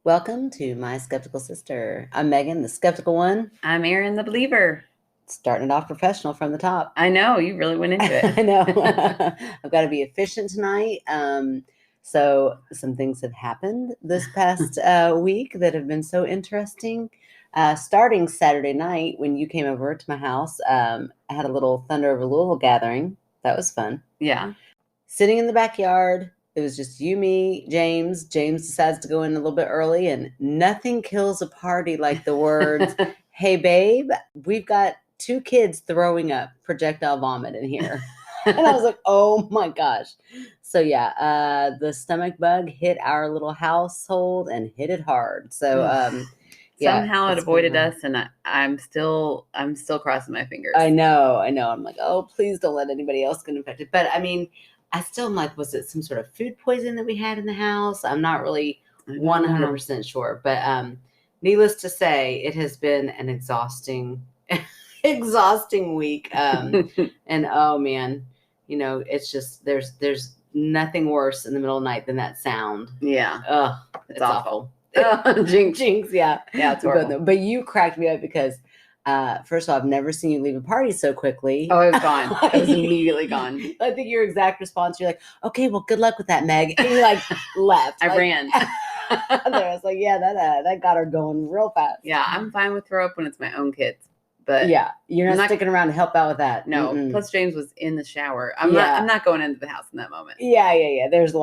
Welcome to My Skeptical Sister. I'm Megan, the skeptical one. I'm Erin, the believer. Starting it off professional from the top. I know, you really went into it. I know. I've got to be efficient tonight. So some things have happened this past week that have been so interesting. Starting Saturday night when you came over to my house, I had a little Thunder Over Louisville gathering. That was fun. Yeah. Sitting in the backyard. It was just you, me, James. James decides to go in a little bit early, and nothing kills a party like the words, "Hey, babe, we've got 2 kids throwing up projectile vomit in here." And I was like, oh my gosh. So yeah, the stomach bug hit our little household and hit it hard. So yeah, somehow it avoided us, and I'm still crossing my fingers. I know. I'm like, oh, please don't let anybody else get infected. But I mean, I still am like, was it some sort of food poison that we had in the house? I'm not really 100% sure. But needless to say, it has been an exhausting week. And oh man, it's just there's nothing worse in the middle of the night than that sound. Yeah. Oh, it's awful. Jinx. Yeah, it's horrible. But you cracked me up because first of all, I've never seen you leave a party so quickly. Oh, I was gone. I was immediately gone. I think your exact response, you're like, okay, well, good luck with that, Meg. And you left. I ran. I was like, yeah, that got her going real fast. Yeah, I'm fine with throw up when it's my own kids. But yeah, you're not sticking around to help out with that. No. Mm-mm. Plus, James was in the shower. I'm not going into the house in that moment. Yeah. There's a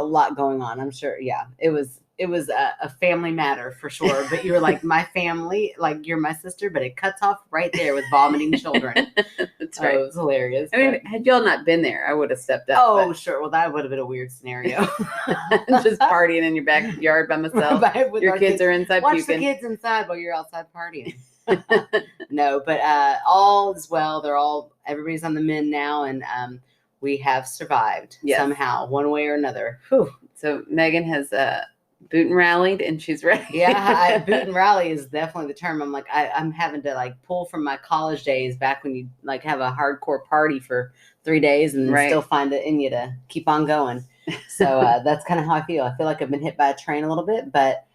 lot going on. I'm sure. Yeah, it was a family matter for sure. But you were like my family, like you're my sister, but it cuts off right there with vomiting children. That's right. It was hilarious. I mean, had y'all not been there, I would have stepped up. Oh, sure. Well, that would have been a weird scenario. Just partying in your backyard by myself. Your kids are inside Watch puking. the kids inside while you're outside partying. No, but all is well. Everybody's on the mend now, and we have survived somehow, one way or another. Whew. So Megan has boot and rallied, and she's ready. Yeah, boot and rally is definitely the term. I'm like, I'm having to pull from my college days back when you have a hardcore party for 3 days and then still find it in you to keep on going. So that's kind of how I feel. I feel like I've been hit by a train a little bit, but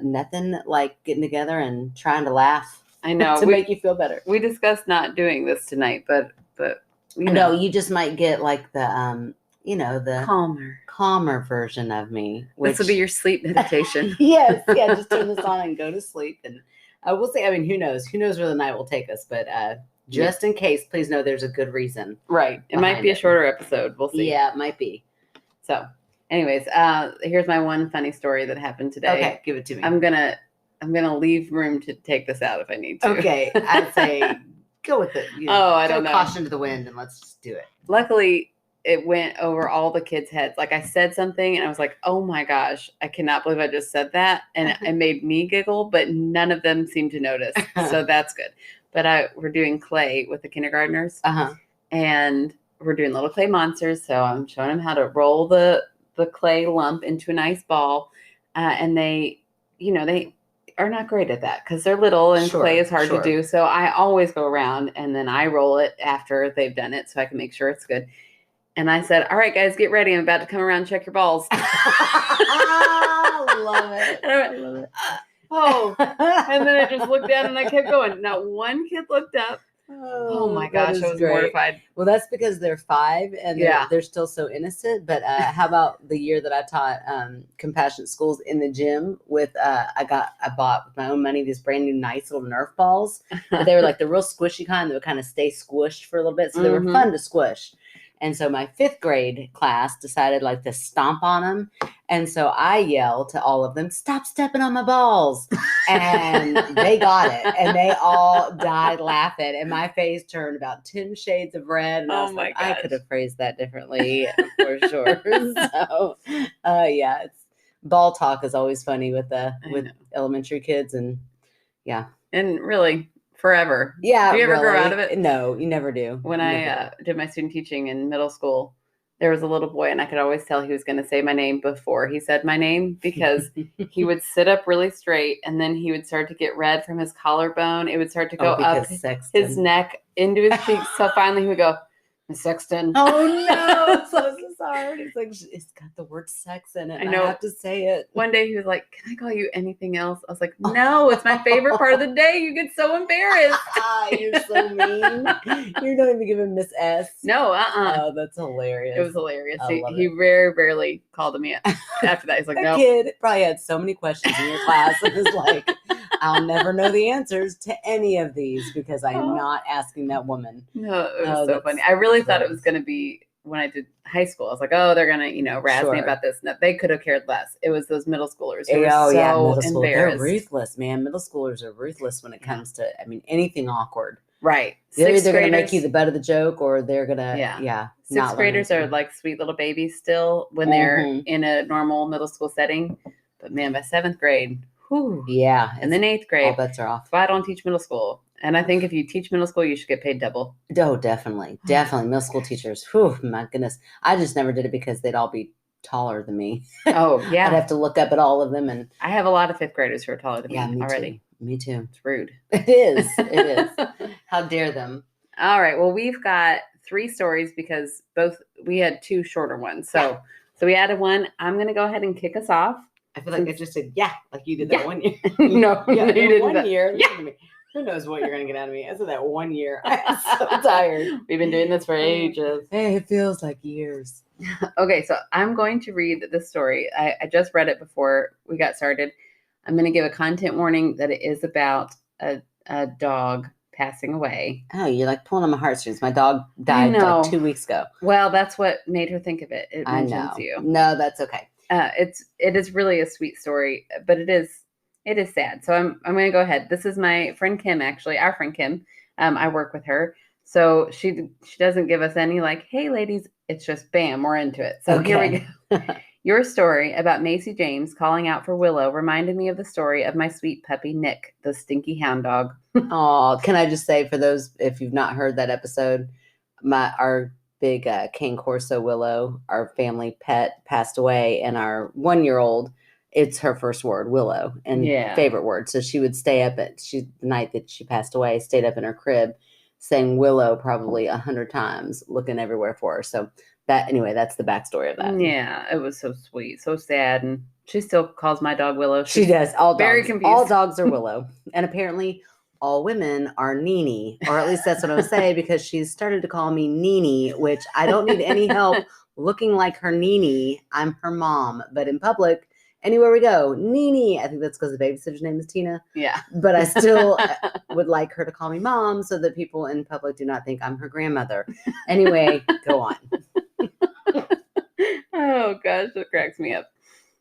nothing like getting together and trying to laugh. I know to make you feel better. We discussed not doing this tonight, but no, you just might get the the calmer version of me. This will be your sleep meditation. Yes, just turn this on and go to sleep. And we'll see. I mean, who knows where the night will take us, but just in case, please know there's a good reason. Right. It might be a shorter episode. We'll see. Yeah, it might be. So anyways, here's my one funny story that happened today. Okay, give it to me. I'm gonna leave room to take this out if I need to. Okay, I'd say go with it. I don't know. Caution to the wind, and let's just do it. Luckily, it went over all the kids' heads. Like I said something, and I was like, "Oh my gosh, I cannot believe I just said that," and it made me giggle, but none of them seemed to notice, so that's good. But we're doing clay with the kindergartners, and we're doing little clay monsters. So I'm showing them how to roll the clay lump into a nice ball, and they are not great at that because they're little and clay is hard to do. So I always go around and then I roll it after they've done it so I can make sure it's good. And I said, all right, guys, get ready. I'm about to come around and check your balls. I love it. I love it. Oh, and then I just looked down and I kept going. Not one kid looked up. Oh my gosh, I was mortified. Well, that's because they're 5 and they're still so innocent. But how about the year that I taught compassionate schools in the gym with I bought with my own money these brand new nice little Nerf balls. But they were like the real squishy kind that would kind of stay squished for a little bit, so they were fun to squish. And so my 5th grade class decided to stomp on them. And so I yelled to all of them, stop stepping on my balls. And they got it. And they all died laughing. And my face turned about 10 shades of red. And I was like, I could have phrased that differently for sure. So, it's ball talk is always funny with elementary kids. And And really, forever. Yeah. Do you ever grow out of it? No, you never do. When I did my student teaching in middle school, there was a little boy and I could always tell he was going to say my name before he said my name because he would sit up really straight and then he would start to get red from his collarbone. It would start to go up his neck into his cheeks. So finally he would go, Miss Sexton. Oh no. So hard. It's like, it's got the word sex in it. I know. I have to say it. One day he was like, can I call you anything else? I was like, no, it's my favorite part of the day. You get so embarrassed. You're so mean. You're not even giving Miss S. No, Oh, that's hilarious. It was hilarious. He very rarely called me after that. He's like, no. Kid probably had so many questions in your class and was like, I'll never know the answers to any of these because I'm not asking that woman. No, it was so funny. I really thought it was going to be when I did high school. I was like, oh, they're going to, razz me about this. No, they could have cared less. It was those middle schoolers who were so embarrassed. They're ruthless, man. Middle schoolers are ruthless when it comes to, anything awkward. Right. They're either going to make you the butt of the joke or they're going to, Sixth graders are like sweet little babies still when they're in a normal middle school setting. But man, by 7th grade, whew. Yeah. And then 8th grade. All bets are off. So I don't teach middle school. And I think if you teach middle school, you should get paid double. Oh, definitely. Definitely. Middle school teachers. Whew, my goodness. I just never did it because they'd all be taller than me. Oh, yeah. I'd have to look up at all of them. And I have a lot of 5th graders who are taller than me already. Me too. It's rude. It is. It is. How dare them? All right. Well, we've got 3 stories because we had 2 shorter ones. So we added one. I'm going to go ahead and kick us off. I feel like I just said, like you did that 1 year. No, you didn't. 1 year. Yeah. Who knows what you're going to get out of me? I said that 1 year. I'm so tired. We've been doing this for ages. Hey, it feels like years. Okay, so I'm going to read this story. I just read it before we got started. I'm going to give a content warning that it is about a dog passing away. Oh, you're like pulling on my heartstrings. My dog died like 2 weeks ago. Well, that's what made her think of it. It mentions you. No, that's okay. It is really a sweet story, but it is sad. So I'm going to go ahead. This is my friend Kim, actually, our friend Kim. I work with her. So she doesn't give us any like, hey, ladies, it's just bam, we're into it. So Here we go. Your story about Macy James calling out for Willow reminded me of the story of my sweet puppy, Nick, the stinky hound dog. Oh, can I just say for those, if you've not heard that episode, our big Cane Corso Willow, our family pet, passed away, and our 1-year-old, it's her first word, Willow, and favorite word. So she would stay up the night that she passed away, stayed up in her crib saying Willow probably 100 times, looking everywhere for her. So that's the backstory of that. Yeah, it was so sweet, so sad. And she still calls my dog Willow. She does. All dogs. Very confused. All dogs are Willow. And apparently all women are Nene, or at least that's what I would say, because she's started to call me Nene, which I don't need any help looking like her Nene. I'm her mom. But in public, anywhere we go, Nene. I think that's because the babysitter's name is Tina. Yeah. But I still would like her to call me mom so that people in public do not think I'm her grandmother. Anyway, go on. Oh, gosh, that cracks me up.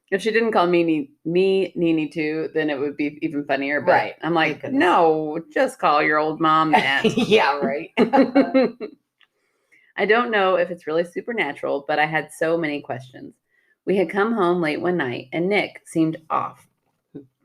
If she didn't call me Nene too, then it would be even funnier. But right. I'm like, no, just call your old mom that. Yeah, right. I don't know if it's really supernatural, but I had so many questions. We had come home late one night, and Nick seemed off.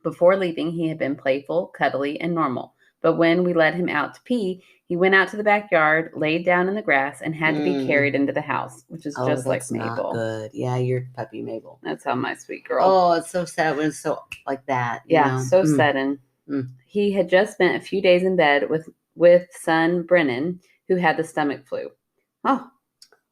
Before leaving, he had been playful, cuddly, and normal. But when we let him out to pee, he went out to the backyard, laid down in the grass, and had to be carried into the house, which is just like Mabel. Not good. Yeah, your puppy Mabel. That's how my sweet girl. Oh, it's so sad when it's so like that. Yeah, so sudden. He had just spent a few days in bed with son Brennan, who had the stomach flu. Oh.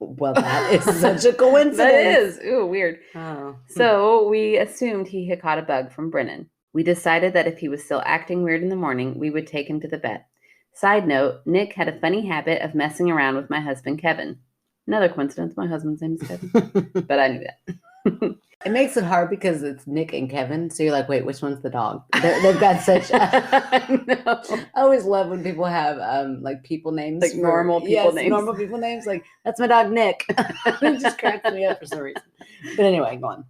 Well, that is such a coincidence. That is. Ooh, weird. Oh. So we assumed he had caught a bug from Brennan. We decided that if he was still acting weird in the morning, we would take him to the vet. Side note, Nick had a funny habit of messing around with my husband, Kevin. Another coincidence, my husband's name is Kevin. But I knew that. It makes it hard because it's Nick and Kevin. So you're like, wait, which one's the dog? They've got such... I always love when people have like people names. Like normal people names. Normal people names. Like, that's my dog, Nick. It just cracks me up for some reason. But anyway, go on.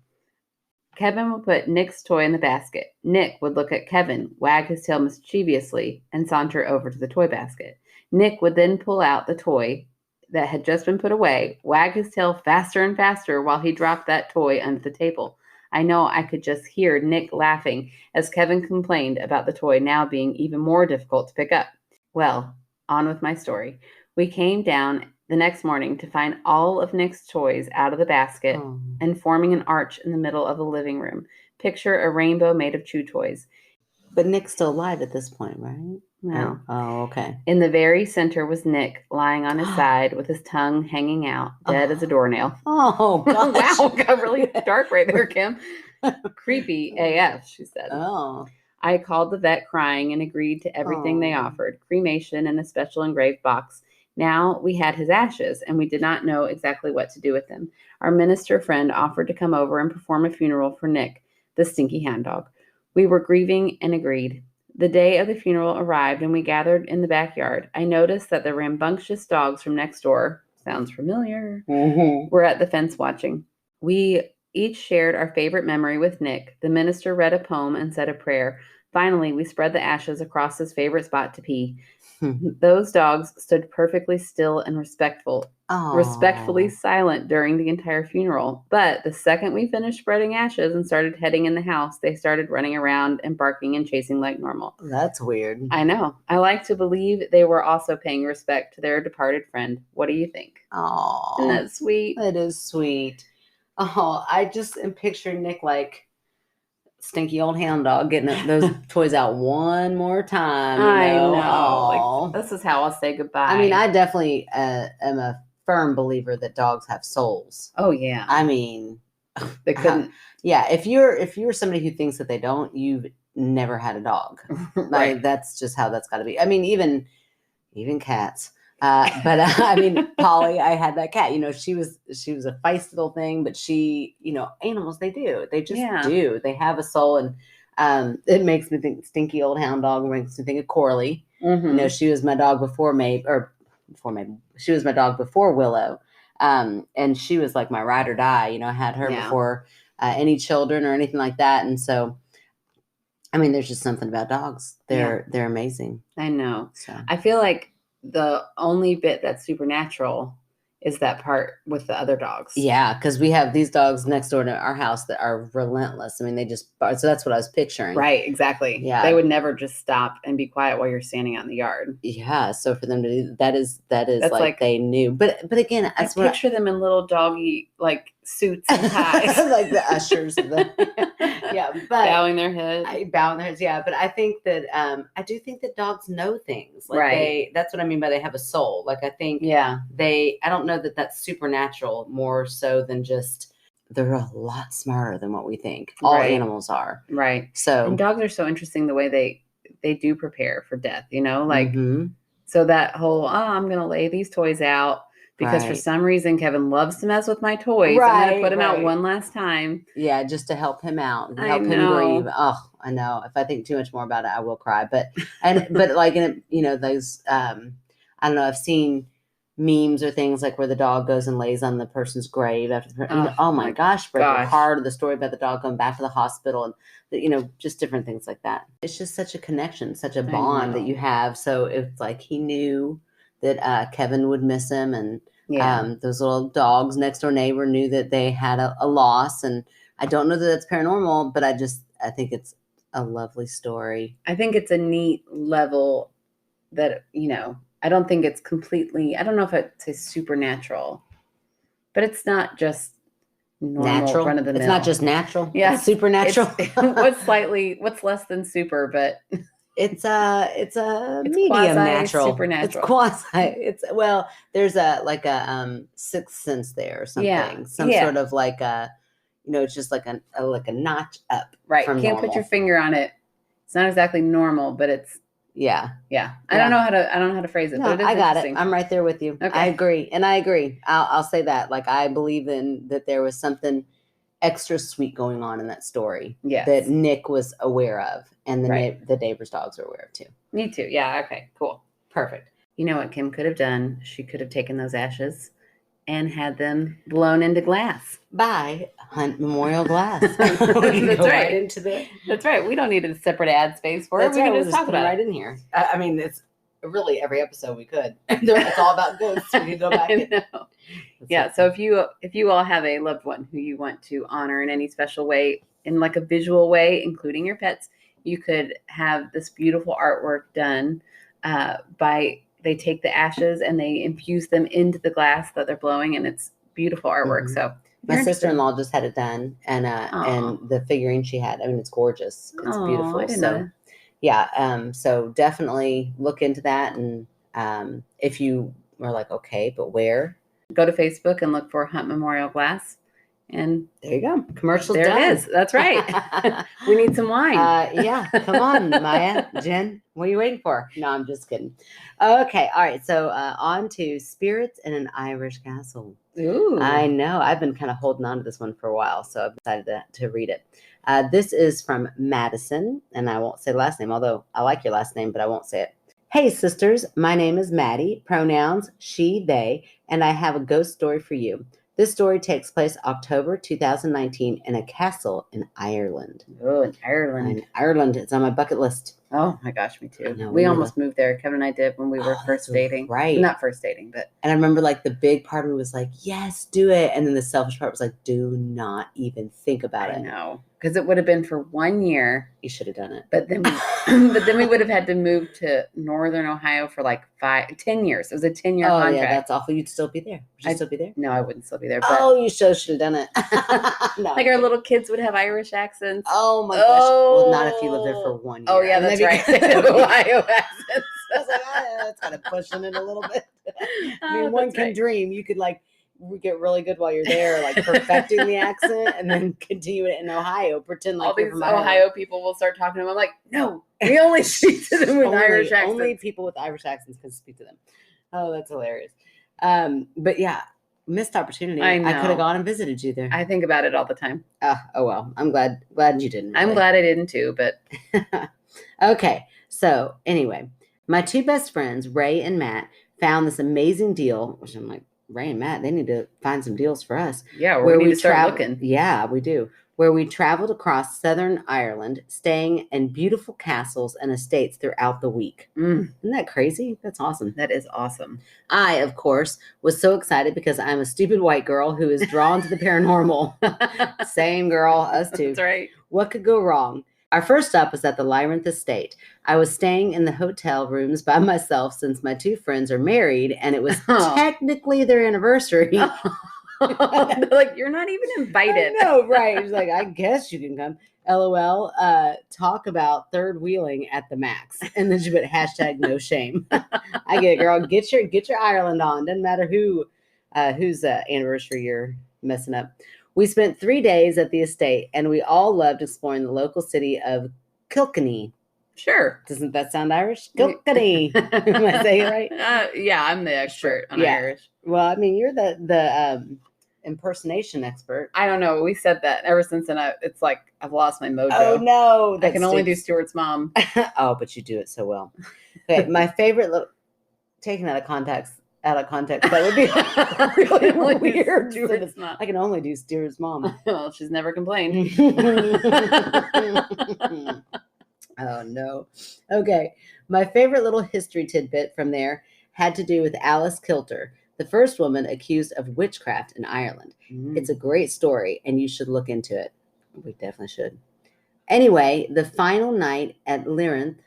Kevin would put Nick's toy in the basket. Nick would look at Kevin, wag his tail mischievously, and saunter over to the toy basket. Nick would then pull out the toy that had just been put away, wag his tail faster and faster while he dropped that toy under the table. I know I could just hear Nick laughing as Kevin complained about the toy now being even more difficult to pick up. Well, on with my story. We came down the next morning to find all of Nick's toys out of the basket and forming an arch in the middle of the living room. Picture a rainbow made of chew toys. But Nick's still alive at this point, right? Wow. Oh, okay. In the very center was Nick, lying on his side with his tongue hanging out, dead as a doornail. Oh, gosh. Wow, got really dark right there, Kim. Creepy AF, she said. Oh. I called the vet crying and agreed to everything they offered, cremation and a special engraved box. Now we had his ashes, and we did not know exactly what to do with them. Our minister friend offered to come over and perform a funeral for Nick, the stinky hound dog. We were grieving and agreed. The day of the funeral arrived, and we gathered in the backyard. I noticed that the rambunctious dogs from next door, sounds familiar, were at the fence watching. We each shared our favorite memory with Nick. The minister read a poem and said a prayer. Finally, we spread the ashes across his favorite spot to pee. Those dogs stood perfectly still and respectfully silent during the entire funeral. But the second we finished spreading ashes and started heading in the house, they started running around and barking and chasing like normal. That's weird. I know. I like to believe they were also paying respect to their departed friend. What do you think? Oh, Isn't that sweet? That is sweet. Oh, I just am picturing Nick like stinky old hound dog getting those toys out one more time. I know. Oh. Like, this is how I'll say goodbye. I mean, I definitely am a firm believer that dogs have souls. Oh yeah. I mean, they couldn't. Yeah, if you're somebody who thinks that they don't, you've never had a dog. Right. Like, that's just how that's got to be. I mean, even cats. But I mean, Polly, I had that cat. She was a feisty little thing, but animals, they just do. They have a soul, and it makes me think stinky old hound dog. Makes me think of Corley. Mm-hmm. She was my dog before she was my dog before Willow, and she was like my ride or die. I had her before any children or anything like that, and so. I mean, there's just something about dogs. They're amazing. I know. So I feel like the only bit that's supernatural is that part with the other dogs. Yeah, because we have these dogs next door to our house that are relentless. I mean, they just bark. So that's what I was picturing. Right, exactly. Yeah. They would never just stop and be quiet while you're standing out in the yard. Yeah, so for them to do that is like they knew. But again, I picture them in little doggy like suits and ties. like the ushers of the yeah, but bowing their heads. Bowing their heads, yeah. But I think that I do think that dogs know things. Like right. That's what I mean by they have a soul. Like I think I don't know that that's supernatural more so than just they're a lot smarter than what we think. All animals are. Right. So and dogs are so interesting the way they do prepare for death, like so that whole I'm gonna lay these toys out. Because for some reason, Kevin loves to mess with my toys. I'm going to put him out one last time. Yeah, just to help him out. Help him grieve. Oh, I know. If I think too much more about it, I will cry. But like, those, I don't know, I've seen memes or things like where the dog goes and lays on the person's grave after oh my gosh, break your heart. Or the story about the dog going back to the hospital and, just different things like that. It's just such a connection, such a bond that you have. So it's like he knew that Kevin would miss him, and those little dogs next door neighbor knew that they had a loss. And I don't know that that's paranormal, but I think it's a lovely story. I think it's a neat level that, I don't think it's completely, I don't know if it's supernatural, but it's not just normal run of the mill. It's not just natural. Yeah. It's supernatural. What's less than super, but it's medium natural. Supernatural. It's quasi. There's a sixth sense there or something. Yeah. Some sort of like it's just like a notch up. Right. From Can't normal. put your finger on it. It's not exactly normal, but it's yeah. I don't know how to phrase it. No, but it is I got it. I'm right there with you. Okay. I agree. I'll say that. Like I believe that there was something extra sweet going on in that story that Nick was aware of, and the neighbor's dogs were aware of too. Me too. Yeah. Okay. Cool. Perfect. You know what Kim could have done? She could have taken those ashes and had them blown into glass by Hunt Memorial Glass. That's right. That's right. We don't need a separate ad space for it. We can just talk about it right in here. I mean, it's really every episode we could. It's all about ghosts. We could go back. So if you all have a loved one who you want to honor in any special way, in like a visual way, including your pets, you could have this beautiful artwork done they take the ashes and they infuse them into the glass that they're blowing, and it's beautiful artwork. Mm-hmm. So my sister-in-law just had it done, and the figurine she had, I mean, it's gorgeous. It's beautiful. I didn't know. yeah. So definitely look into that. And if you were like, okay, but where? Go to Facebook and look for Hunt Memorial Glass. And there you go. Commercial's there done. It is. That's right. We need some wine. Yeah. Come on, Maya, Jen. What are you waiting for? No, I'm just kidding. Okay. All right. So on to Spirits in an Irish Castle. Ooh. I know. I've been kind of holding on to this one for a while, so I've decided to read it. This is from Madison, and I won't say the last name, although I like your last name, but I won't say it. Hey, sisters. My name is Maddie. Pronouns she, they, and I have a ghost story for you. This story takes place October 2019 in a castle in Ireland. Oh, in Ireland. In Ireland. It's on my bucket list. Oh my gosh, me too. We almost moved there. Kevin and I did when we were first dating. Right. Not first dating, but. And I remember like the big part of me was like, yes, do it. And then the selfish part was like, do not even think about it. I know. Because it would have been for 1 year. You should have done it. But then we would have had to move to Northern Ohio for like 10 years. It was a 10-year contract. Yeah, that's awful. You'd still be there. Would you still be there? No, I wouldn't still be there. But you should have done it. No. Like our little kids would have Irish accents. Oh my gosh. Well, not if you live there for 1 year. Oh yeah, that's right. Ohio accents. I was like, that's kind of pushing it a little bit. I mean, one can dream. You could like get really good while you're there, like perfecting the accent, and then continue it in Ohio. Pretend like all these Ohio people will start talking to them. I'm like, no, we only speak to them with Irish accents. Only people with Irish accents can speak to them. Oh, that's hilarious. But yeah, missed opportunity. I could have gone and visited you there. I think about it all the time. Oh well, I'm glad you didn't. Really. I'm glad I didn't too, but okay. So anyway, my two best friends, Ray and Matt, found this amazing deal, which I'm like, Ray and Matt, they need to find some deals for us. Yeah, we need to start looking. Yeah, we do. Where we traveled across Southern Ireland, staying in beautiful castles and estates throughout the week. Isn't that crazy? That's awesome. That is awesome. I, of course, was so excited because I'm a stupid white girl who is drawn to the paranormal. Same girl, us too. That's right. What could go wrong? Our first stop was at the Lyrenth Estate. I was staying in the hotel rooms by myself since my two friends are married, and it was technically their anniversary. Like, you're not even invited. No, right. She's like, I guess you can come. LOL. Talk about third wheeling at the max. And then she put hashtag no shame. I get it, girl. Get your Ireland on. Doesn't matter whose anniversary you're messing up. We spent 3 days at the estate, and we all loved exploring the local city of Kilkenny. Sure. Doesn't that sound Irish? Kilkenny. Am I saying it right? Yeah, I'm the expert on Irish. Well, I mean, you're the impersonation expert. I don't know. We said that ever since, and it's like I've lost my mojo. Oh no! I can only do Stuart's mom. Oh, but you do it so well. Okay, my favorite little taken out of context. That would be really weird. I can only do Stuart's mom. Well, she's never complained. Oh no. Okay. My favorite little history tidbit from there had to do with Alice Kilter, the first woman accused of witchcraft in Ireland. It's a great story, and you should look into it. We definitely should. Anyway, the final night at Lyrenth.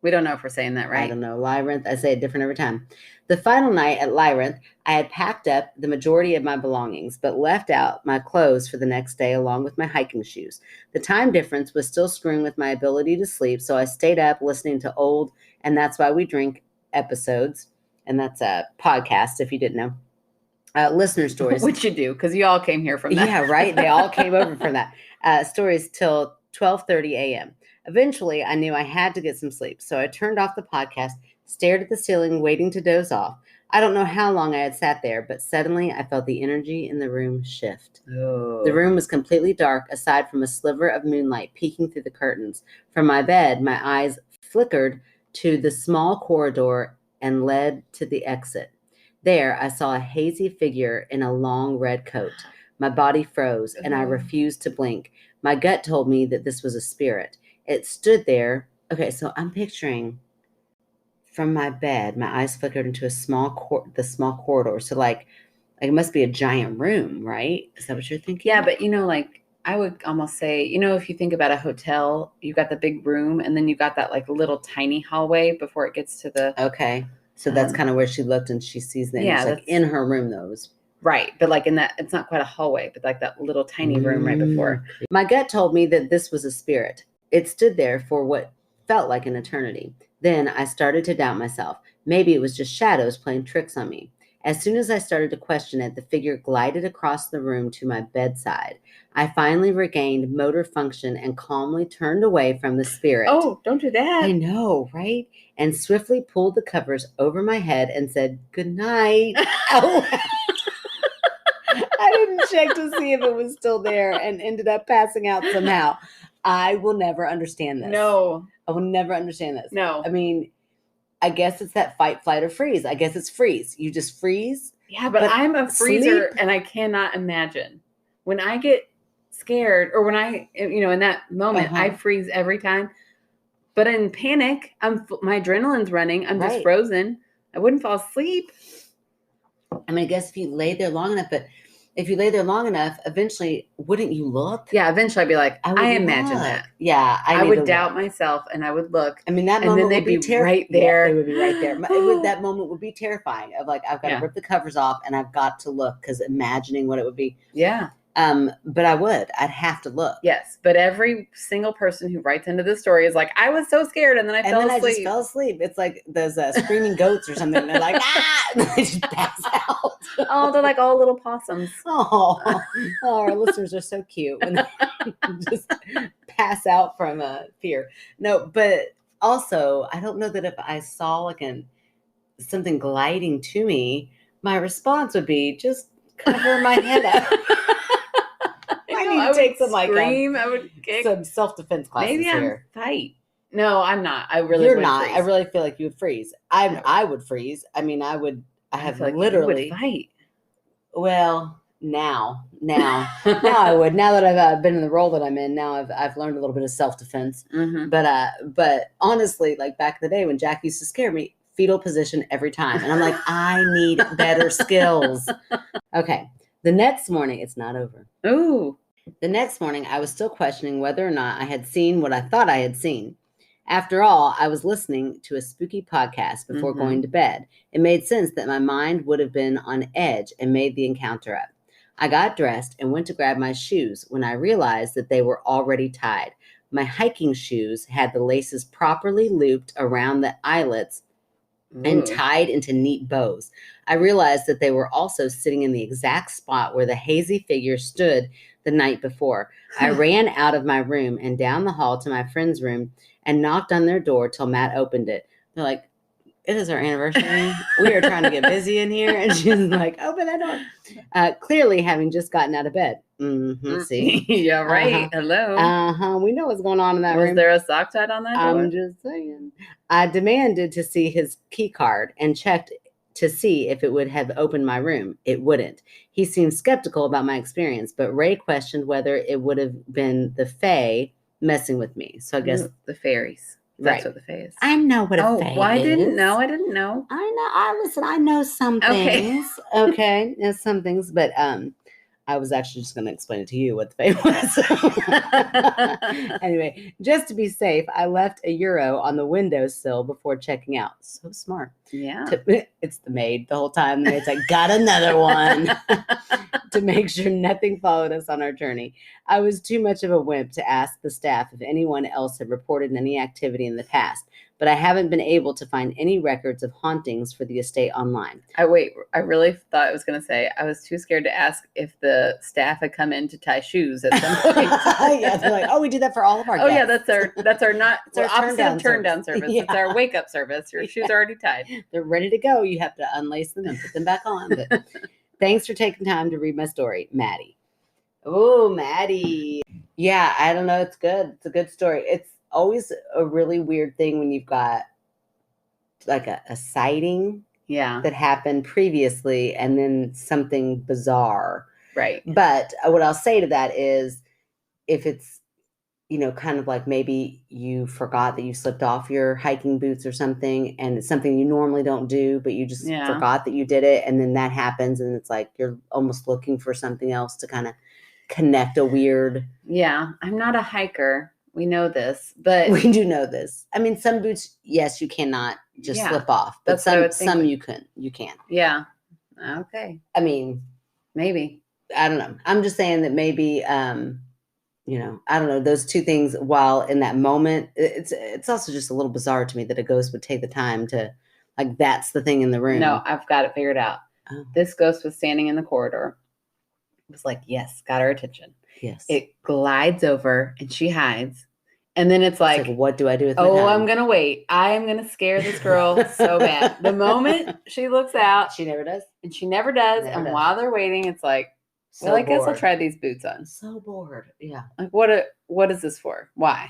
We don't know if we're saying that right. I don't know. Lyrenth. I say it different every time. The final night at Lyrenth, I had packed up the majority of my belongings, but left out my clothes for the next day along with my hiking shoes. The time difference was still screwing with my ability to sleep, so I stayed up listening to old And That's Why We Drink episodes. And that's a podcast, if you didn't know. Listener stories. Which you do, because you all came here from that. Yeah, right. They all came over from that. Stories till 12:30 a.m. Eventually, I knew I had to get some sleep, so I turned off the podcast, stared at the ceiling, waiting to doze off. I don't know how long I had sat there, but suddenly I felt the energy in the room shift. Oh. The room was completely dark, aside from a sliver of moonlight peeking through the curtains. From my bed, my eyes flickered to the small corridor and led to the exit. There, I saw a hazy figure in a long red coat. My body froze, and I refused to blink. My gut told me that this was a spirit. It stood there. Okay, so I'm picturing from my bed, my eyes flickered into the small corridor. So like it must be a giant room, right? Is that what you're thinking? Yeah, but like I would almost say, if you think about a hotel, you got the big room, and then you got that like little tiny hallway before it gets to the. Okay, so that's kind of where she looked, and she sees the image, like in her room, those. Right, but like in that, it's not quite a hallway, but like that little tiny room right before. My gut told me that this was a spirit. It stood there for what felt like an eternity. Then I started to doubt myself. Maybe it was just shadows playing tricks on me. As soon as I started to question it, the figure glided across the room to my bedside. I finally regained motor function and calmly turned away from the spirit. Oh, don't do that. I know, right? And swiftly pulled the covers over my head and said, "Good night." Oh, I didn't check to see if it was still there and ended up passing out somehow. I will never understand this. No. I will never understand this. No. I mean, I guess it's that fight, flight, or freeze. I guess it's freeze. You just freeze. Yeah, but I'm a freezer and I cannot imagine. When I get scared or when I, in that moment, I freeze every time. But in panic, my adrenaline's running. I'm just frozen. I wouldn't fall asleep. I mean, I guess if you lay there long enough, but if you lay there long enough, eventually, wouldn't you look? Yeah, eventually I'd be like, I imagine that. Yeah, I would doubt myself and I would look. I mean, that moment would be right there. Yeah, they would be right there. That moment would be terrifying of like, I've got to rip the covers off and I've got to look because imagining what it would be. Yeah. But I'd have to look. Yes. But every single person who writes into this story is like, I was so scared and then I fell asleep. I just fell asleep. It's like those screaming goats or something. They're like, ah, and they just pass out. Oh, they're like all little possums. Oh, our listeners are so cute when they just pass out from fear. No, but also, I don't know that if I saw like something gliding to me, my response would be just cover my head up. I need to take some scream. I would kick. Some self-defense classes. Maybe here. Fight. No, I'm not. I really You're would not. Freeze. I really feel like you would freeze. I would freeze. I mean, I would. I have like literally you would fight. Well, now I would. Now that I've been in the role that I'm in, now I've learned a little bit of self-defense. Mm-hmm. But honestly, like back in the day when Jack used to scare me, fetal position every time, and I'm like, I need better skills. Okay, the next morning, it's not over. Ooh. The next morning, I was still questioning whether or not I had seen what I thought I had seen. After all, I was listening to a spooky podcast before going to bed. It made sense that my mind would have been on edge and made the encounter up. I got dressed and went to grab my shoes when I realized that they were already tied. My hiking shoes had the laces properly looped around the eyelets and tied into neat bows. I realized that they were also sitting in the exact spot where the hazy figure stood the night before. I ran out of my room and down the hall to my friend's room and knocked on their door till Matt opened it. They're like, it is our anniversary. We are trying to get busy in here. And she's like, open that door. Clearly having just gotten out of bed. See? Yeah, right. Hello. We know what's going on in that room. Was there a sock tied on that door? I'm just saying. I demanded to see his key card and checked to see if it would have opened my room. It wouldn't. He seemed skeptical about my experience, but Ray questioned whether it would have been the Fae messing with me. So I guess the fairies. That's what the Fae is. I know what a Fae is. I didn't know. I didn't know. I know some things. Okay. There's some things, but I was actually just going to explain it to you what the Fae was. Anyway, just to be safe, I left a euro on the windowsill before checking out. So smart. Yeah. It's the maid the whole time. It's like, got another one to make sure nothing followed us on our journey. I was too much of a wimp to ask the staff if anyone else had reported any activity in the past, but I haven't been able to find any records of hauntings for the estate online. I really thought I was going to say I was too scared to ask if the staff had come in to tie shoes at some point. Yeah, they're like, we do that for all of our guests. Oh yeah, that's our not opposite of turn down service. Yeah. It's our wake up service. Your shoes are already tied. They're ready to go. You have to unlace them and put them back on. But thanks for taking time to read my story, Maddie. Oh, Maddie. Yeah, I don't know. It's good. It's a good story. It's always a really weird thing when you've got like a sighting that happened previously and then something bizarre. Right. But what I'll say to that is if it's, kind of like maybe you forgot that you slipped off your hiking boots or something, and it's something you normally don't do, but you just forgot that you did it. And then that happens. And it's like, you're almost looking for something else to kind of connect a weird. Yeah. I'm not a hiker. We know this, but we do know this. I mean, some boots, yes, you cannot just slip off, but some you can. Yeah. Okay. I mean, maybe. I don't know. I'm just saying that maybe I don't know, those two things, while in that moment, it's also just a little bizarre to me that a ghost would take the time to, like, that's the thing in the room. No, I've got it figured out. Oh. This ghost was standing in the corridor. It was like, yes, got her attention. Yes. It glides over and she hides. And then it's like, what do I do with my time? I'm going to wait. I am going to scare this girl so bad. The moment she looks out. She never does. And she never does. And while they're waiting, it's like, I guess I'll try these boots on. So bored. Yeah. Like, what is this for? Why?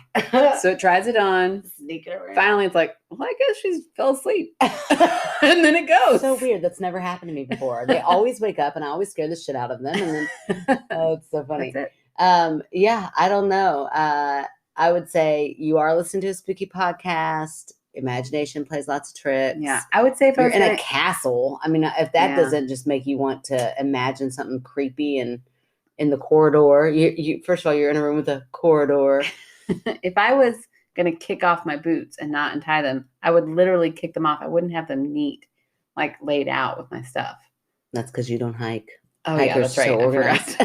So it tries it on. Sneak it around. Finally, it's like, well, I guess she's fell asleep. And then it goes. So weird. That's never happened to me before. They always wake up and I always scare the shit out of them. And then, it's so funny. That's it. Yeah, I don't know. I would say you are listening to a spooky podcast. Imagination plays lots of tricks. Yeah, I would say if you're in a castle. I mean, if that doesn't just make you want to imagine something creepy and in the corridor, you first of all, you're in a room with a corridor. If I was going to kick off my boots and not untie them, I would literally kick them off. I wouldn't have them neat, like laid out with my stuff. That's because you don't hike. Oh, yeah, that's right. So organized.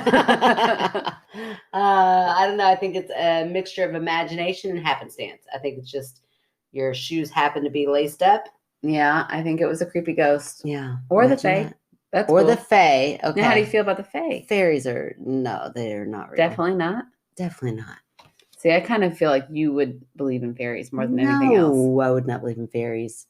I don't know. I think it's a mixture of imagination and happenstance. I think it's just your shoes happen to be laced up. Yeah, I think it was a creepy ghost. Yeah. Or the fae. That's or cool. The fae. Okay. Now, how do you feel about the fae? Fairies they're not real. Definitely not? Definitely not. See, I kind of feel like you would believe in fairies more than anything else. No, I would not believe in fairies.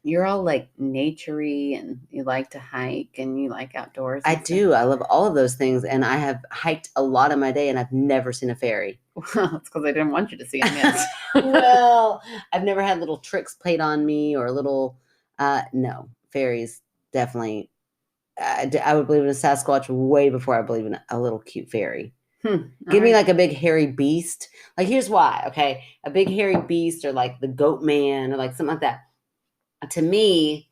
You're all like nature-y and you like to hike and you like outdoors. I do. I love all of those things. And I have hiked a lot of my day and I've never seen a fairy. Well, it's because I didn't want you to see them yet. Well, I've never had little tricks played on me or little, no, fairies definitely. I would believe in a Sasquatch way before I believe in a little cute fairy. Give me like a big hairy beast. Like, here's why. Okay. A big hairy beast or like the goat man or like something like that. To me,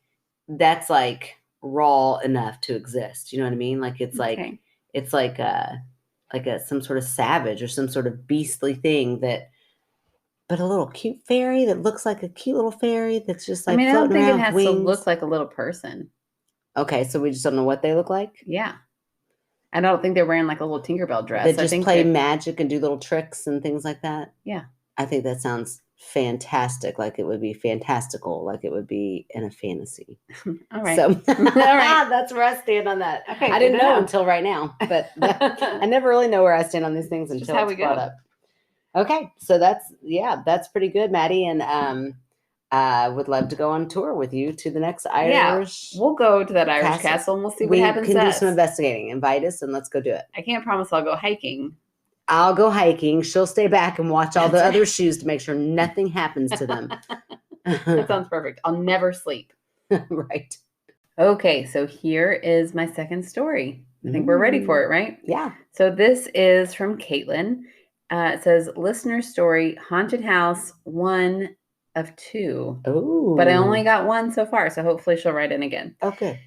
that's like raw enough to exist. You know what I mean? Like it's like some sort of savage or some sort of beastly thing but a little cute fairy that looks like a cute little fairy that's just like I don't think it has wings. to look like a little person. Okay, so we just don't know what they look like? Yeah. I don't think they're wearing like a little Tinkerbell dress. They just play magic and do little tricks and things like that? Yeah. I think that sounds fantastic, like it would be fantastical, like it would be in a fantasy. All right. So all right. That's where I stand on that. Okay, I didn't know until right now, but I never really know where I stand on these things until it's brought up. Okay, so that's pretty good, Maddie, and I would love to go on tour with you to the next Irish. Yeah, we'll go to that Irish castle and we'll see what happens. We can do some investigating. Invite us and let's go do it. I can't promise I'll go hiking. I'll go hiking. She'll stay back and watch all the other shoes to make sure nothing happens to them. That sounds perfect. I'll never sleep. Right. Okay, so here is my second story. I think we're ready for it, right? Yeah. So this is from Caitlin. It says, listener story, haunted house 1 of 2. Oh. But I only got 1 so far, so hopefully she'll write in again. Okay.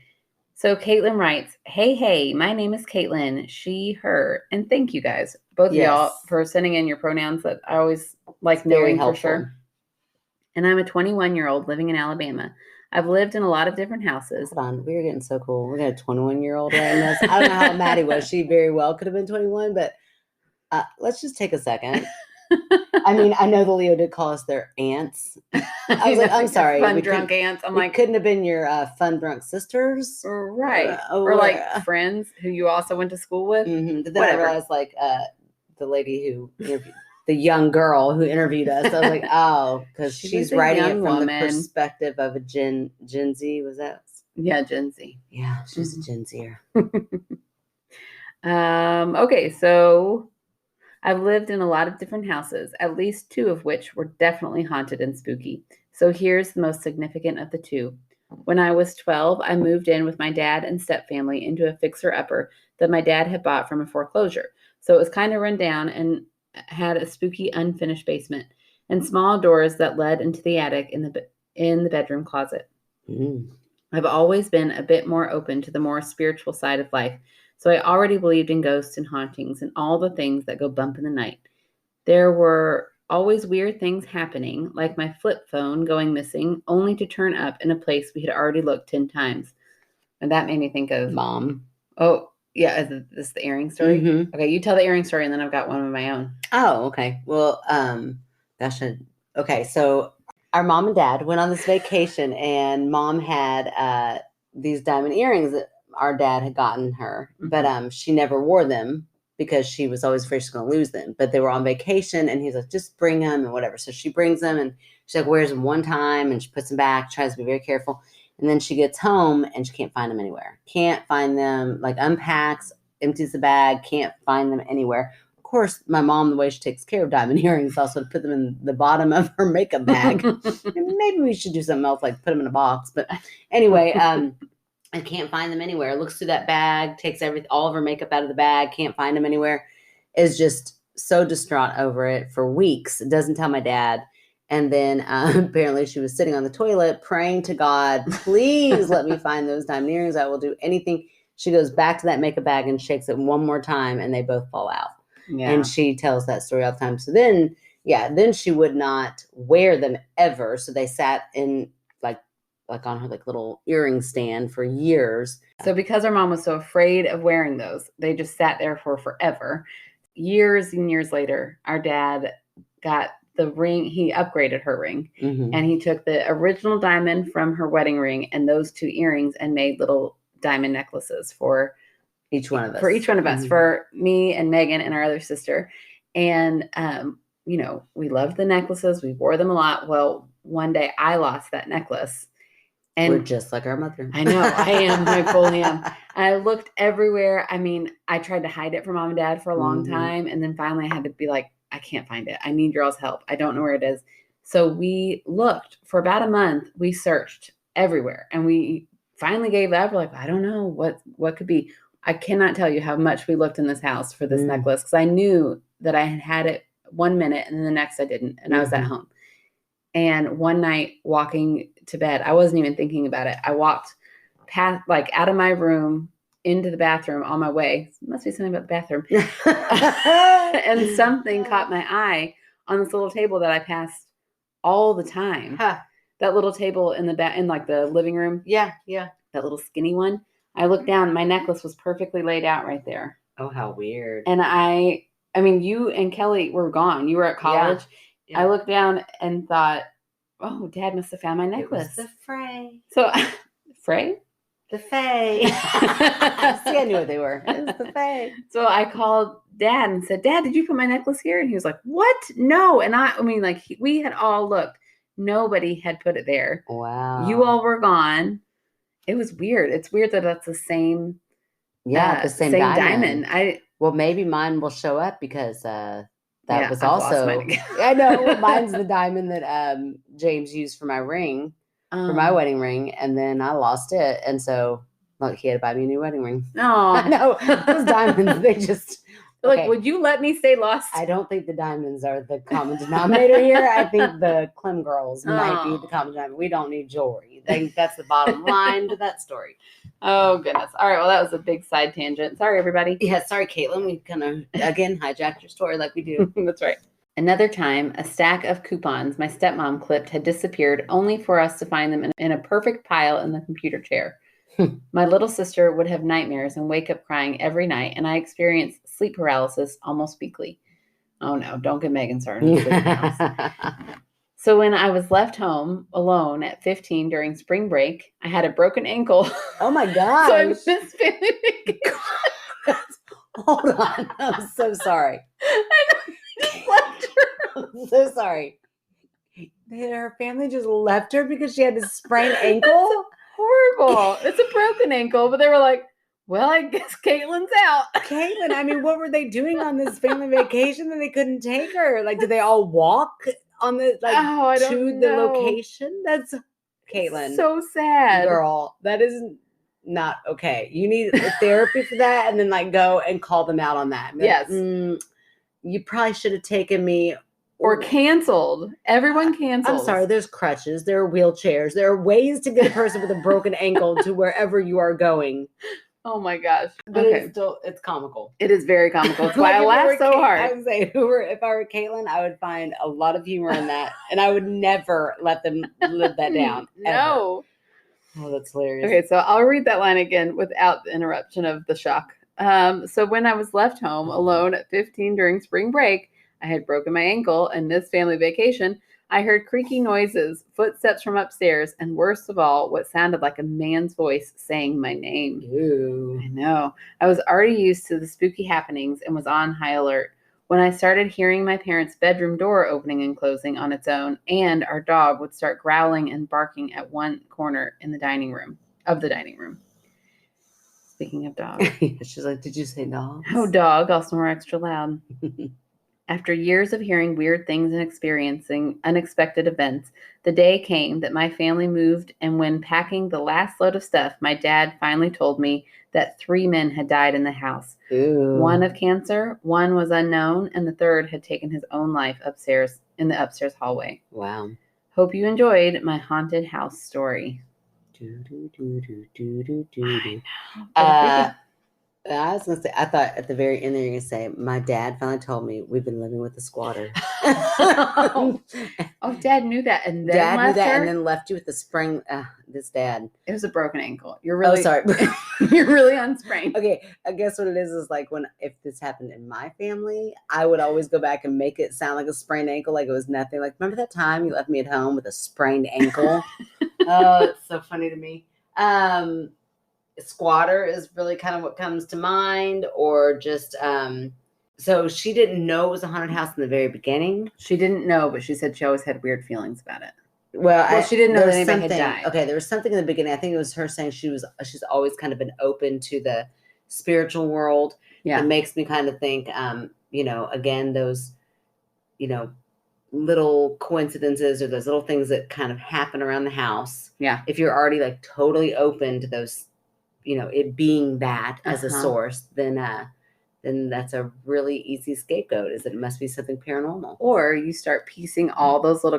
So Caitlin writes, hey, my name is Caitlin, she, her. And thank you guys, both of y'all, for sending in your pronouns that I always like knowing for sure. And I'm a 21-year-old living in Alabama. I've lived in a lot of different houses. Hold on, we're getting so cool. We're got a 21-year-old writing this. I don't know how Maddie was. She very well could have been 21, but let's just take a second. I mean, I know the Leo did call us their aunts. I was like, I'm sorry. Fun drunk aunts. I'm like, couldn't have been your fun drunk sisters. Right. Or like friends who you also went to school with. Mm-hmm. But then I realized like the lady who interviewed, the young girl who interviewed us. I was like, oh, because she's writing it from the perspective of a Gen Z. Was that? Yeah, Gen Z. Yeah, she's a Gen Zer. Okay, so I've lived in a lot of different houses, at least 2 of which were definitely haunted and spooky. So here's the most significant of the 2. When I was 12, I moved in with my dad and stepfamily into a fixer-upper that my dad had bought from a foreclosure. So it was kind of run down and had a spooky unfinished basement and small doors that led into the attic in the bedroom closet. I've always been a bit more open to the more spiritual side of life. So I already believed in ghosts and hauntings and all the things that go bump in the night. There were always weird things happening, like my flip phone going missing, only to turn up in a place we had already looked 10 times. And that made me think of Mom. Oh, Yeah, is this the earring story? Mm-hmm. Okay, you tell the earring story, and then I've got one of my own. Oh, okay. Well, okay. So our mom and dad went on this vacation, and mom had these diamond earrings that our dad had gotten her, but she never wore them because she was always afraid she's going to lose them. But they were on vacation, and he's like, just bring them and whatever. So she brings them, and she like wears them one time, and she puts them back, tries to be very careful. And then she gets home, and she can't find them anywhere. Can't find them, like unpacks, empties the bag, can't find them anywhere. Of course, my mom, the way she takes care of diamond earrings, also put them in the bottom of her makeup bag. Maybe we should do something else, like put them in a box. But anyway, I can't find them anywhere. Looks through that bag, takes all of her makeup out of the bag, can't find them anywhere. Is just so distraught over it for weeks. Doesn't tell my dad. And then apparently she was sitting on the toilet praying to God, please let me find those diamond earrings. I will do anything. She goes back to that makeup bag and shakes it one more time, and they both fall out. Yeah. And she tells that story all the time. So then she would not wear them ever. So they sat in like on her like little earring stand for years. So because our mom was so afraid of wearing those, they just sat there for forever. Years and years later, our dad got the ring. He upgraded her ring, and he took the original diamond from her wedding ring and those two earrings and made little diamond necklaces for each one of us. For each one of us, for me and Megan and our other sister. And, we loved the necklaces. We wore them a lot. Well, one day I lost that necklace. And we're just like our mother. I know. I am. I fully am. I looked everywhere. I mean, I tried to hide it from mom and dad for a long time. And then finally I had to be like, I can't find it. I need your all's help. I don't know where it is. So we looked for about a month. We searched everywhere. And we finally gave up. We're like, I don't know what could be. I cannot tell you how much we looked in this house for this necklace, because I knew that I had it 1 minute and then the next I didn't. And I was at home. And one night walking to bed, I wasn't even thinking about it. I walked past, like out of my room into the bathroom on my way. It must be something about the bathroom. And something caught my eye on this little table that I passed all the time. Huh. That little table in like the living room. Yeah, yeah. That little skinny one. I looked down. My necklace was perfectly laid out right there. Oh, how weird. And I mean, you and Kelly were gone. You were at college. Yeah. Yeah. I looked down and thought, oh, Dad must have found my necklace. It was the Frey. So, Frey? The Fae. See, I knew what they were. It was the Fae. So I called Dad and said, Dad, did you put my necklace here? And he was like, what? No. And I mean, like, we had all looked. Nobody had put it there. Wow. You all were gone. It was weird. It's weird that that's the same. Yeah, the same diamond. Well, maybe mine will show up because that was also. I know mine's the diamond that James used for my ring, for my wedding ring, and then I lost it, and so he had to buy me a new wedding ring. Oh, I know those diamonds. They just. Like, would you let me stay lost? I don't think the diamonds are the common denominator here. I think the Clem girls might be the common denominator. We don't need jewelry. That's the bottom line to that story. Oh, goodness. All right. Well, that was a big side tangent. Sorry, everybody. Yeah, sorry, Caitlin. We kind of, again, hijacked your story like we do. That's right. Another time, a stack of coupons my stepmom clipped had disappeared, only for us to find them in a perfect pile in the computer chair. My little sister would have nightmares and wake up crying every night, and I experienced sleep paralysis almost weekly. Oh no, don't get Megan started. So when I was left home alone at 15 during spring break, I had a broken ankle. Oh my gosh. So I missed family vacation. Hold on. I'm so sorry. I know, you just left her. I'm so sorry. Her family just left her because she had a sprained ankle? Horrible. It's a broken ankle, but they were like, well, I guess Caitlin's out. Caitlin, I mean, what were they doing on this family vacation that they couldn't take her? Like, did they all walk on the to the location? That's Caitlin. So sad. Girl, that is not okay. You need a therapy for that, and then go and call them out on that. Yes. You probably should have taken me. Or canceled. Everyone canceled. I'm sorry. There's crutches. There are wheelchairs. There are ways to get a person with a broken ankle to wherever you are going. Oh my gosh. But it's comical. It is very comical. That's why I laugh so hard. I would say, if I were Caitlin, I would find a lot of humor in that. And I would never let them live that down. No. Ever. Oh, that's hilarious. Okay, so I'll read that line again without the interruption of the shock. So when I was left home alone at 15 during spring break, I had broken my ankle and missed family vacation. I heard creaky noises, footsteps from upstairs, and worst of all, what sounded like a man's voice saying my name. Ew. I know. I was already used to the spooky happenings and was on high alert when I started hearing my parents' bedroom door opening and closing on its own, and our dog would start growling and barking at one corner in the dining room. Speaking of dogs. She's like, did you say dogs? Oh, dog, I'll snore extra loud. After years of hearing weird things and experiencing unexpected events, the day came that my family moved, and when packing the last load of stuff, my dad finally told me that 3 men had died in the house. Ew. 1 of cancer, 1 was unknown, and the 3rd had taken his own life upstairs in the upstairs hallway. Wow. Hope you enjoyed my haunted house story. I was gonna say, I thought at the very end there you're gonna say, my dad finally told me we've been living with a squatter. Oh, Dad knew that, and then Dad left knew that, her? and then left you with the spring. This dad. It was a broken ankle. You're really sorry. You're really unsprained. Okay, I guess what it is like if this happened in my family, I would always go back and make it sound like a sprained ankle, like it was nothing. Like, remember that time you left me at home with a sprained ankle? Oh, it's so funny to me. Squatter is really kind of what comes to mind, or just so she didn't know it was a haunted house in the very beginning. She didn't know, but she said she always had weird feelings about it. Well, she didn't know that anybody had died. Okay, there was something in the beginning. I think it was her saying she's always kind of been open to the spiritual world. Yeah, it makes me kind of think, again, those, little coincidences or those little things that kind of happen around the house. Yeah, if you're already like totally open to those, it being that as a source, then that's a really easy scapegoat, is that it must be something paranormal. Or you start piecing all those little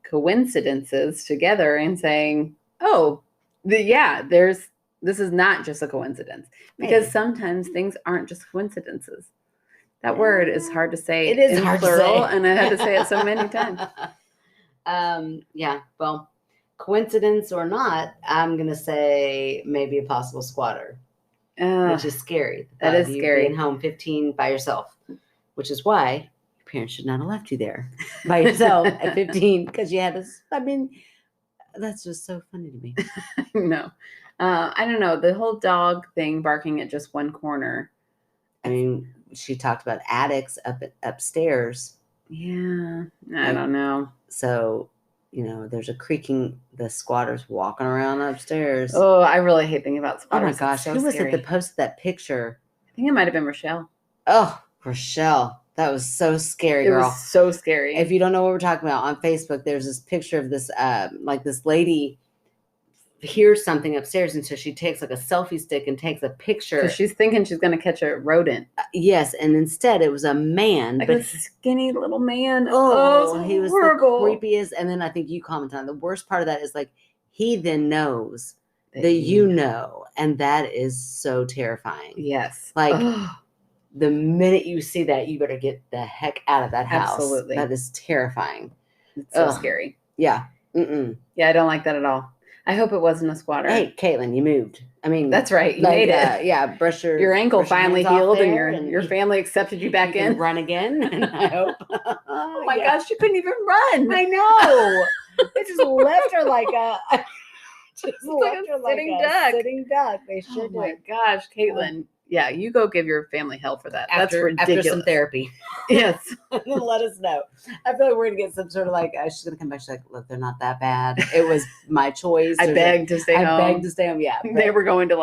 coincidences together and saying, oh, this is not just a coincidence. Because sometimes things aren't just coincidences. That word is hard to say. It is hard plural, to say. And I had to say it so many times. Well, coincidence or not, I'm going to say maybe a possible squatter, which is scary. That is scary. Being home 15 by yourself, which is why your parents should not have left you there by yourself at 15, because you had this. I mean, that's just so funny to me. No. I don't know. The whole dog thing barking at just one corner. I mean, she talked about attics upstairs. Yeah. I don't know. So, there's a creaking, the squatters walking around upstairs. Oh, I really hate thinking about squatters. Oh my gosh. Who was it that posted that picture? I think it might have been Rochelle. Oh, Rochelle. That was so scary, girl. It was so scary. If you don't know what we're talking about, on Facebook, there's this picture of this, this lady hears something upstairs, and so she takes like a selfie stick and takes a picture. Because she's thinking she's going to catch a rodent. Yes, and instead it was a man. Like a skinny little man. Oh, he was horrible. The creepiest. And then I think you commented on the worst part of that is like, he then knows that and that is so terrifying. Yes. Like, the minute you see that, you better get the heck out of that house. Absolutely. That is terrifying. It's so scary. Yeah. Mm-mm. Yeah, I don't like that at all. I hope it wasn't a squatter. Hey, Caitlin, you moved. I mean, that's right. You made it. Yeah, your ankle finally healed, and your family accepted you back in. Run again, and I hope. Oh my gosh, you couldn't even run. I know. They just left her like a sitting duck. They sure did. Oh my gosh, Caitlin. Yeah, you go give your family hell for that. That's ridiculous. After some therapy. Yes. Let us know. I feel like we're going to get some sort of she's going to come back. She's like, look, they're not that bad. It was my choice. I begged to stay home. I begged to stay home, yeah. They were going to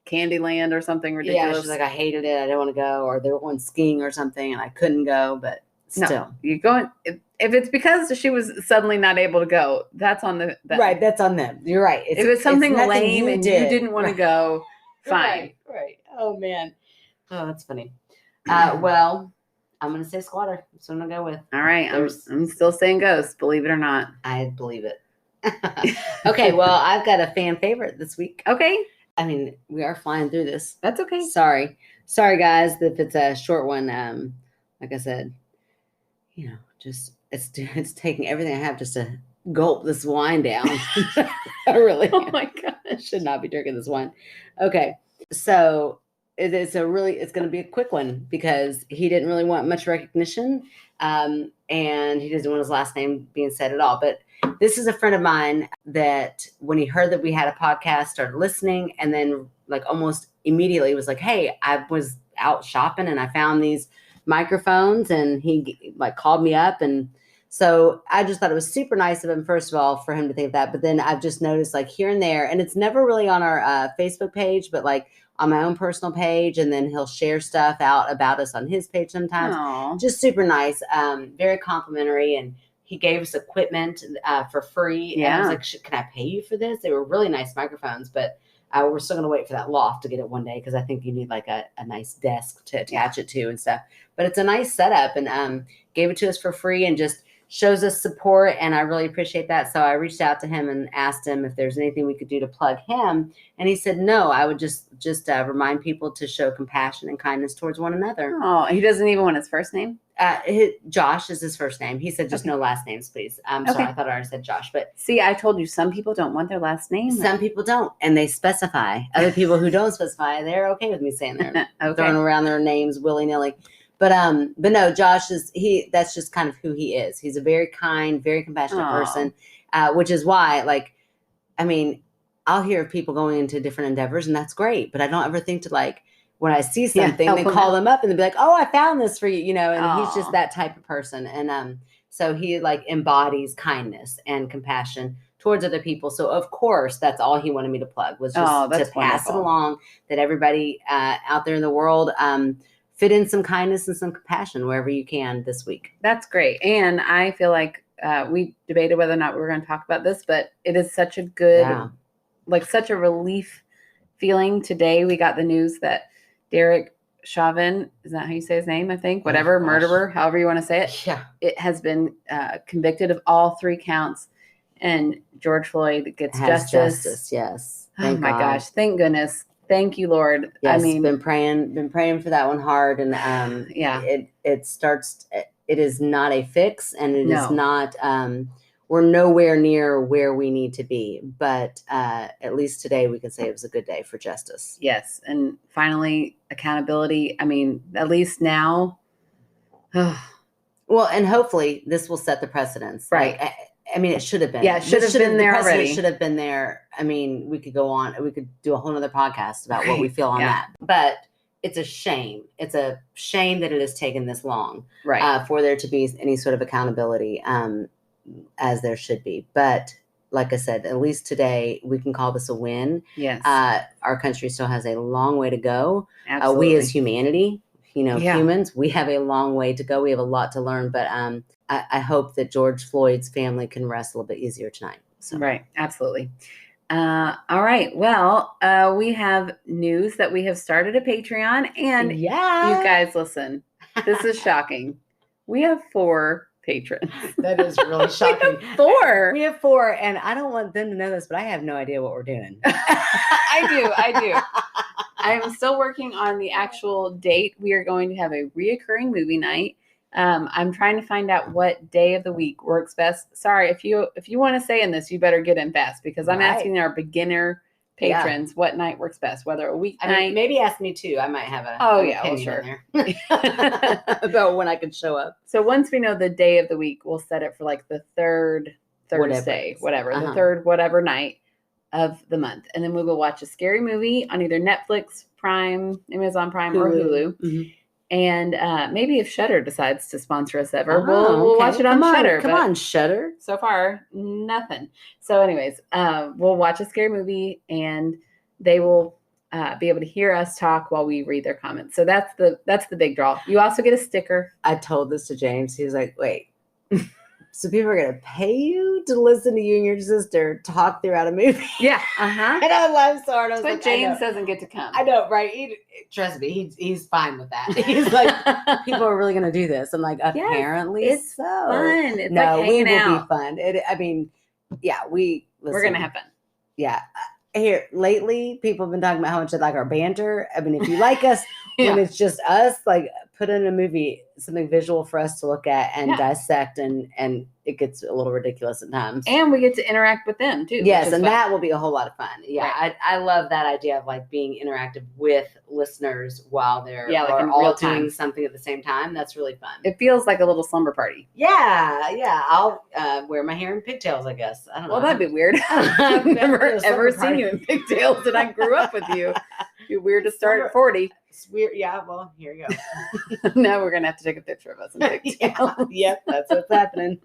Candyland or something ridiculous. Yeah, she's like, I hated it. I didn't want to go. Or they were going skiing or something and I couldn't go, but still. No, you're going. If it's because she was suddenly not able to go, that's on them. Right, that's on them. You're right. If it's something lame and you didn't want to go, fine. Right. Oh, man. Oh, that's funny. Well, I'm going to say squatter. That's what I'm going to go with. All right. I'm still saying ghost, believe it or not. I believe it. Okay. Well, I've got a fan favorite this week. Okay. I mean, we are flying through this. That's okay. Sorry, guys, if it's a short one. Like I said, just it's taking everything I have just to gulp this wine down. I really. Oh my gosh. I should not be drinking this wine. Okay. So it's going to be a quick one because he didn't really want much recognition. And he doesn't want his last name being said at all. But this is a friend of mine that when he heard that we had a podcast, started listening, and then like almost immediately was like, hey, I was out shopping and I found these microphones, and he like called me up. And so I just thought it was super nice of him, first of all, for him to think of that. But then I've just noticed like here and there, and it's never really on our Facebook page, but like on my own personal page. And then he'll share stuff out about us on his page sometimes. Aww. Just super nice, very complimentary. And he gave us equipment for free. Yeah. And I was like, can I pay you for this? They were really nice microphones, but we're still going to wait for that loft to get it one day because I think you need like a nice desk to attach it to and stuff. But it's a nice setup, and gave it to us for free and just shows us support, and I really appreciate that. So I reached out to him and asked him if there's anything we could do to plug him, and he said no. I would just remind people to show compassion and kindness towards one another. Oh, he doesn't even want his first name? Josh is his first name. He said just no last names, please. Sorry, I thought I already said Josh. But see, I told you some people don't want their last name. Some people don't, and they specify. Other people who don't specify, they're okay with me saying their throwing around their names willy-nilly. But no, Josh that's just kind of who he is. He's a very kind, very compassionate person, which is why, like, I mean, I'll hear of people going into different endeavors, and that's great. But I don't ever think to like, when I see something, then call them up and they'll be like, oh, I found this for you, you know, and he's just that type of person. And so he like embodies kindness and compassion towards other people. So of course, that's all he wanted me to plug was just to pass it along, that everybody out there in the world fit in some kindness and some compassion wherever you can this week. That's great. And I feel like we debated whether or not we were going to talk about this, but it is such a good, like such a relief feeling. Today we got the news that Derek Chauvin, is that how you say his name? I think, whatever, murderer, however you want to say it. Yeah. It has been convicted of all 3 counts, and George Floyd gets justice. Yes. Oh my gosh. Thank goodness. Thank you, Lord. Yes, I mean, been praying for that one hard. And it is not a fix, and it is not, we're nowhere near where we need to be, but at least today we can say it was a good day for justice. Yes. And finally, accountability. I mean, at least now. Well, and hopefully this will set the precedence. Right. Like, I mean, it should have been. Yeah, it should have been there already. It should have been there. I mean, we could go on. We could do a whole other podcast about what we feel on that. But it's a shame. It's a shame that it has taken this long for there to be any sort of accountability, as there should be. But like I said, at least today we can call this a win. Yes. Our country still has a long way to go. Absolutely. We as humanity, humans, we have a long way to go. We have a lot to learn. But I hope that George Floyd's family can rest a little bit easier tonight. So. Right. Absolutely. All right. Well, we have news that we have started a Patreon, and you guys listen, this is shocking. We have 4 patrons. That is really shocking. We have 4, and I don't want them to know this, but I have no idea what we're doing. I do. I'm still working on the actual date. We are going to have a reoccurring movie night. I'm trying to find out what day of the week works best. Sorry, if you want to say in this, you better get in fast, because I'm asking our beginner patrons what night works best, whether a weeknight. Maybe ask me too. I might have a sure about when I can show up. So once we know the day of the week, we'll set it for like the 3rd Thursday, the 3rd whatever night of the month, and then we will watch a scary movie on either Netflix, Prime, Amazon Prime, or Hulu. Mm-hmm. And maybe if Shudder decides to sponsor us ever, we'll watch it on Shudder. Come on, Shudder. So far, nothing. So anyways, we'll watch a scary movie, and they will be able to hear us talk while we read their comments. So that's the big draw. You also get a sticker. I told this to James. He was like, wait. So people are going to pay you to listen to you and your sister talk throughout a movie? Yeah. And I laughed so hard. I was like, James doesn't get to come. I know, right? Trust me, he's fine with that. He's like, people are really going to do this. I'm like, apparently it's so. Fun. It's no, like hanging we will out. be fun. We're going to have fun. Yeah. Here, lately, people have been talking about how much they like our banter. I mean, if you like us when it's just us, like, put in a movie, something visual for us to look at and dissect, and it gets a little ridiculous at times. And we get to interact with them too. Yes, and that will be a whole lot of fun. Yeah, right. I love that idea of like being interactive with listeners while they're like in all real time. doing something at the same time. That's really fun. It feels like a little slumber party. Yeah. I'll wear my hair in pigtails, I guess. I don't know. Well, that'd be weird. I've never ever seen you in pigtails, and I grew up with you. It'd be weird to start at 40. It's weird. Yeah, well, here you go. Now we're going to have to take a picture of us in pigtails. Yep, that's what's happening.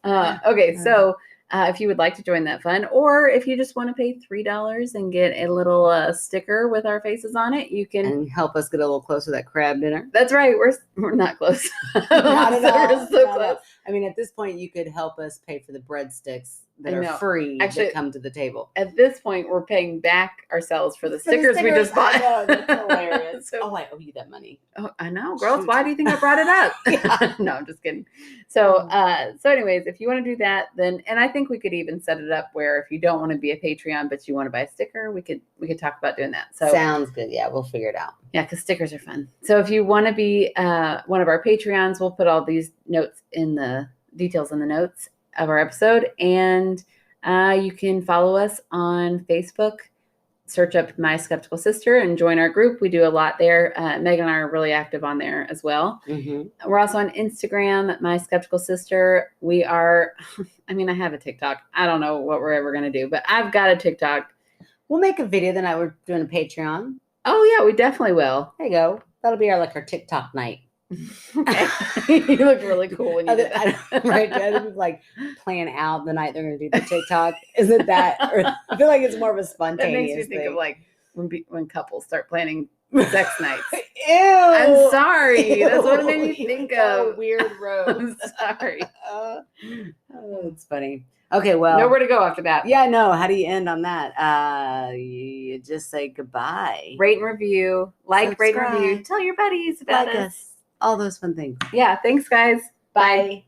Okay, so if you would like to join that fun, or if you just want to pay $3 and get a little sticker with our faces on it, you can and help us get a little closer to that crab dinner. That's right. We're not close. Not at all. We're so close. I mean, at this point, you could help us pay for the breadsticks that are free that come to the table. At this point, we're paying back ourselves for the stickers we just bought. I know, that's hilarious. So, I owe you that money. Oh, I know, girls. Shoot. Why do you think I brought it up? No, I'm just kidding. So, anyways, if you want to do that, then, and I think we could even set it up where if you don't want to be a Patreon but you want to buy a sticker, we could talk about doing that. So sounds good. Yeah, we'll figure it out. Yeah, because stickers are fun. So if you want to be one of our Patreons, we'll put all these notes in the details in the notes of our episode, and you can follow us on Facebook. Search up My Skeptical Sister and join our group. We do a lot there. Megan and I are really active on there as well. Mm-hmm. We're also on Instagram, My Skeptical Sister. We are, I have a TikTok. I don't know what we're ever going to do, but I've got a TikTok. We'll make a video the night we're doing a Patreon. Oh, yeah, we definitely will. There you go. That'll be our TikTok night. Okay. You look really cool when you did that. Right? I didn't plan out the night they're going to do the TikTok. Isn't that? Or I feel like it's more of a spontaneous That makes me think thing. of when couples start planning sex nights. Ew! I'm sorry. Ew. That's what it made me think of. A weird road. I'm sorry. It's funny. Okay, well, nowhere to go after that. Yeah, no. How do you end on that? You just say goodbye. Rate and review. Subscribe. Rate and review. Tell your buddies about us. All those fun things. Yeah. Thanks, guys. Bye.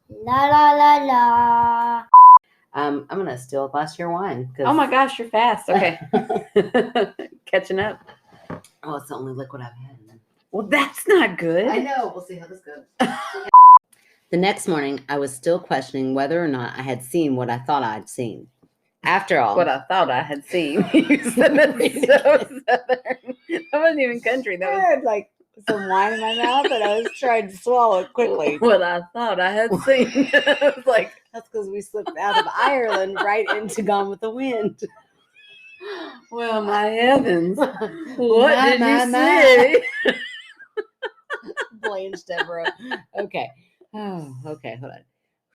La la la la. I'm gonna steal a glass of your wine. Oh my gosh, you're fast. Okay. Catching up. Oh, it's the only liquid I've had. Well, that's not good. I know. We'll see how this goes. The next morning, I was still questioning whether or not I had seen what I thought I'd seen. After all, what I thought I had seen. You said that so southern. That wasn't even country. That was I had some wine in my mouth, and I was trying to swallow it quickly. What I thought I had seen. I was like, that's because we slipped out of Ireland right into Gone with the Wind. Well, my heavens. What did you say? Blanche Deborah. Okay. Oh, okay. Hold on.